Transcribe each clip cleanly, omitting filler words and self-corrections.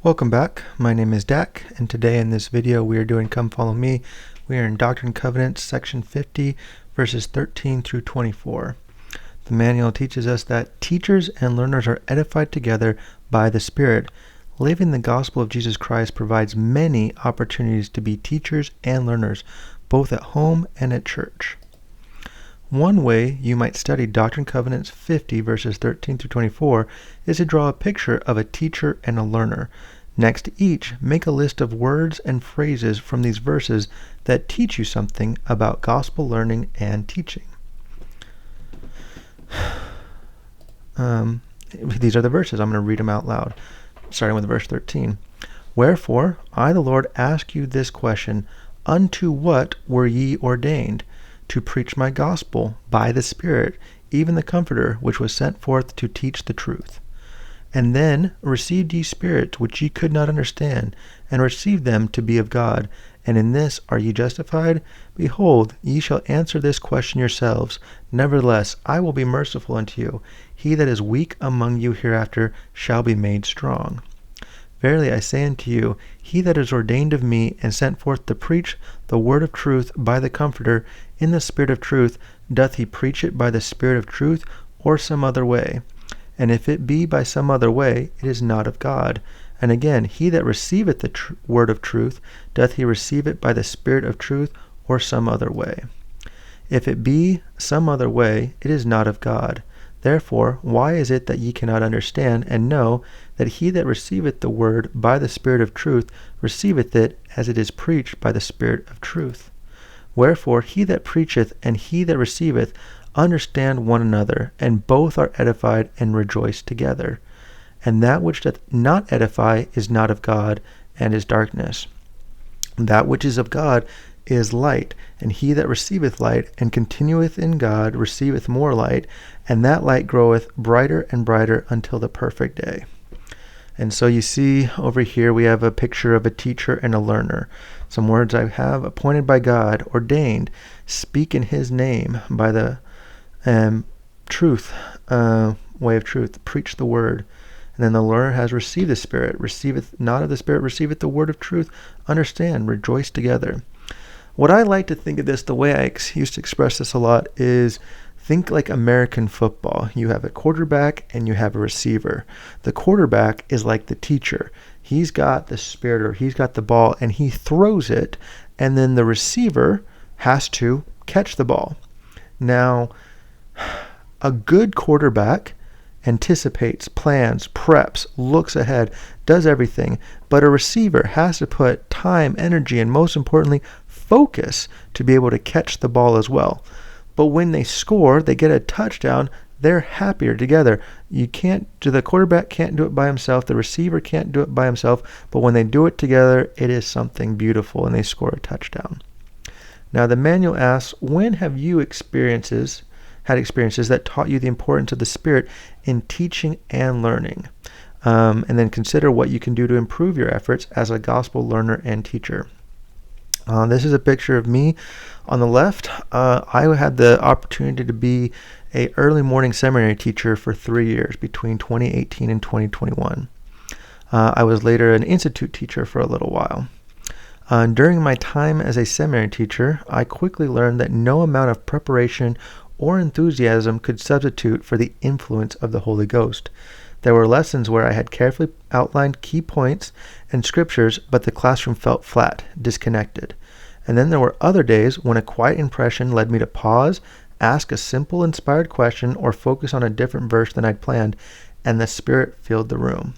Welcome back. My name is Dak, and today in this video we are doing Come Follow Me. We are in Doctrine and Covenants, section 50, verses 13 through 24. The manual teaches us that teachers and learners are edified together by the Spirit. Living the gospel of Jesus Christ provides many opportunities to be teachers and learners, both at home and at church. One way you might study Doctrine and Covenants 50, verses 13 through 24, is to draw a picture of a teacher and a learner. Next to each, make a list of words and phrases from these verses that teach you something about gospel learning and teaching. These are the verses. I'm going to read them out loud, starting with verse 13. Wherefore, I the Lord ask you this question, unto what were ye ordained? To preach my gospel by the Spirit, even the Comforter, which was sent forth to teach the truth. And then received ye spirits which ye could not understand, and received them to be of God. And in this are ye justified? Behold, ye shall answer this question yourselves. Nevertheless, I will be merciful unto you. He that is weak among you hereafter shall be made strong. Verily I say unto you, he that is ordained of me and sent forth to preach the word of truth by the Comforter in the Spirit of truth, doth he preach it by the Spirit of truth, or some other way? And if it be by some other way, it is not of God. And again, he that receiveth the word of truth, doth he receive it by the Spirit of truth, or some other way? If it be some other way, it is not of God. Therefore, why is it that ye cannot understand and know that he that receiveth the word by the Spirit of truth receiveth it as it is preached by the Spirit of truth? Wherefore he that preacheth and he that receiveth understand one another, and both are edified and rejoice together. And that which doth not edify is not of God, and is darkness. That which is of God is light, and he that receiveth light and continueth in God receiveth more light, and that light groweth brighter and brighter until the perfect day. And so you see over here we have a picture of a teacher and a learner. Some words I have: appointed by God, ordained, speak in his name, by the truth, way of truth, preach the word. And then the learner has received the Spirit, receiveth not of the Spirit, receiveth the word of truth, understand, rejoice together. What I like to think of this, the way I used to express this a lot, is think like American football. You have a quarterback and you have a receiver. The quarterback is like the teacher. He's got the Spirit, or he's got the ball, and he throws it, and then the receiver has to catch the ball. Now, a good quarterback anticipates, plans, preps, looks ahead, does everything, but a receiver has to put time, energy, and most importantly, focus to be able to catch the ball as well. But when they score, they get a touchdown, they're happier together. The quarterback can't do it by himself, the receiver can't do it by himself, but when they do it together, it is something beautiful, and they score a touchdown. Now the manual asks, when have you had experiences that taught you the importance of the Spirit in teaching and learning? And then consider what you can do to improve your efforts as a gospel learner and teacher. This is a picture of me. On the left, I had the opportunity to be an early morning seminary teacher for 3 years, between 2018 and 2021. I was later an institute teacher for a little while. During my time as a seminary teacher, I quickly learned that no amount of preparation or enthusiasm could substitute for the influence of the Holy Ghost. There were lessons where I had carefully outlined key points and scriptures, but the classroom felt flat, disconnected. And then there were other days when a quiet impression led me to pause, ask a simple inspired question, or focus on a different verse than I'd planned, and the Spirit filled the room.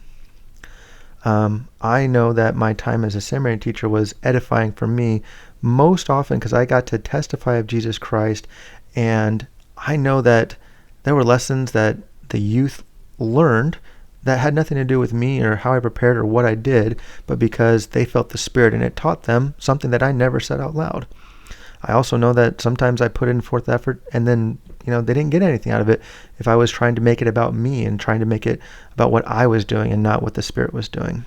I know that my time as a seminary teacher was edifying for me most often because I got to testify of Jesus Christ, and I know that there were lessons that the youth learned that had nothing to do with me or how I prepared or what I did, but because they felt the Spirit, and it taught them something that I never said out loud. I also know that sometimes I put in forth effort and then they didn't get anything out of it if I was trying to make it about me and trying to make it about what I was doing and not what the Spirit was doing.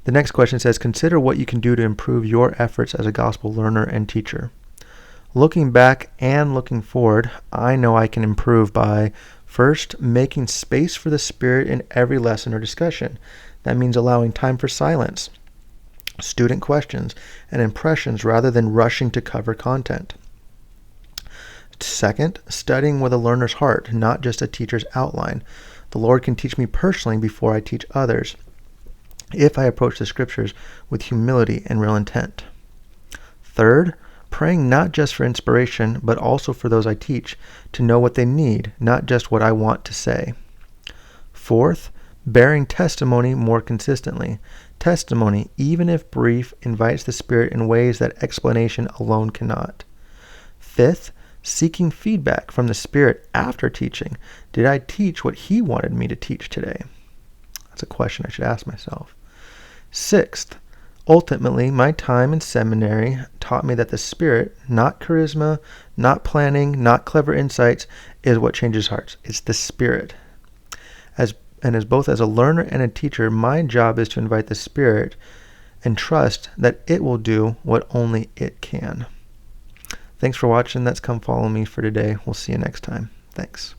The next question says, consider what you can do to improve your efforts as a gospel learner and teacher. Looking back and looking forward, I know I can improve by First, making space for the Spirit in every lesson or discussion. That means allowing time for silence, student questions, and impressions rather than rushing to cover content. Second, studying with a learner's heart, not just a teacher's outline. The Lord can teach me personally before I teach others, if I approach the Scriptures with humility and real intent. Third, praying not just for inspiration, but also for those I teach, to know what they need, not just what I want to say. Fourth, bearing testimony more consistently. Testimony, even if brief, invites the Spirit in ways that explanation alone cannot. Fifth, seeking feedback from the Spirit after teaching. Did I teach what He wanted me to teach today? That's a question I should ask myself. Sixth, ultimately, my time in seminary taught me that the Spirit, not charisma, not planning, not clever insights, is what changes hearts. It's the Spirit. As both as a learner and a teacher, my job is to invite the Spirit and trust that it will do what only it can. Thanks for watching. That's Come Follow Me for today. We'll see you next time. Thanks.